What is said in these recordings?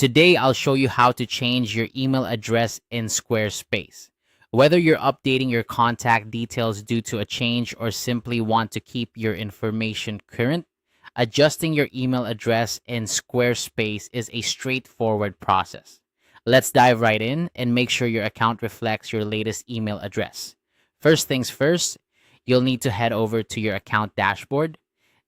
Today, I'll show you how to change your email address in Squarespace. Whether you're updating your contact details due to a change or simply want to keep your information current, adjusting your email address in Squarespace is a straightforward process. Let's dive right in and make sure your account reflects your latest email address. First things first, you'll need to head over to your account dashboard.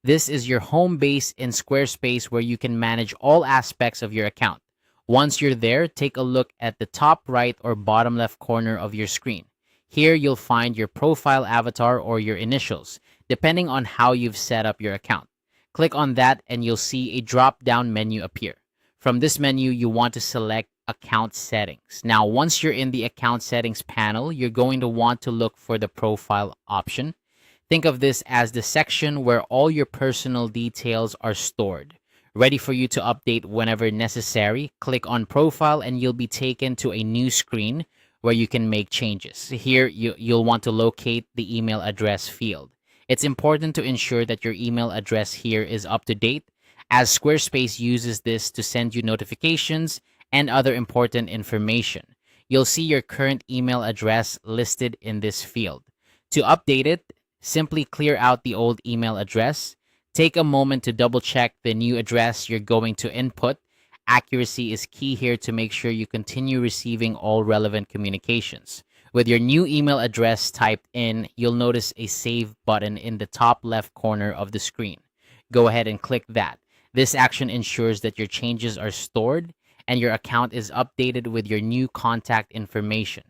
This is your home base in Squarespace where you can manage all aspects of your account. Once you're there, take a look at the top right or bottom left corner of your screen. Here you'll find your profile avatar or your initials, depending on how you've set up your account. Click on that and you'll see a drop-down menu appear. From this menu, you want to select Account Settings. Now, once you're in the Account Settings panel, you're going to want to look for the Profile option. Think of this as the section where all your personal details are stored, ready for you to update whenever necessary. Click on Profile and you'll be taken to a new screen where you can make changes. Here, you'll want to locate the email address field. It's important to ensure that your email address here is up to date, as Squarespace uses this to send you notifications and other important information. You'll see your current email address listed in this field. To update it, simply clear out the old email address. Take a moment to double check the new address you're going to input. Accuracy is key here to make sure you continue receiving all relevant communications. With your new email address typed in, you'll notice a Save button in the top left corner of the screen. Go ahead and click that. This action ensures that your changes are stored and your account is updated with your new contact information.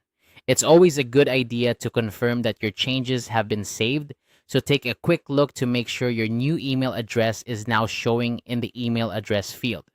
It's always a good idea to confirm that your changes have been saved, so take a quick look to make sure your new email address is now showing in the email address field.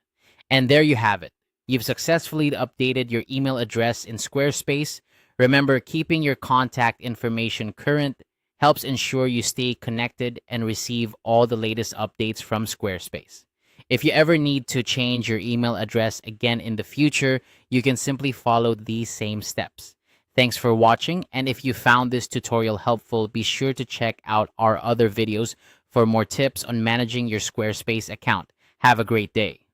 And there you have it. You've successfully updated your email address in Squarespace. Remember, keeping your contact information current helps ensure you stay connected and receive all the latest updates from Squarespace. If you ever need to change your email address again in the future, you can simply follow these same steps. Thanks for watching, and if you found this tutorial helpful, be sure to check out our other videos for more tips on managing your Squarespace account. Have a great day.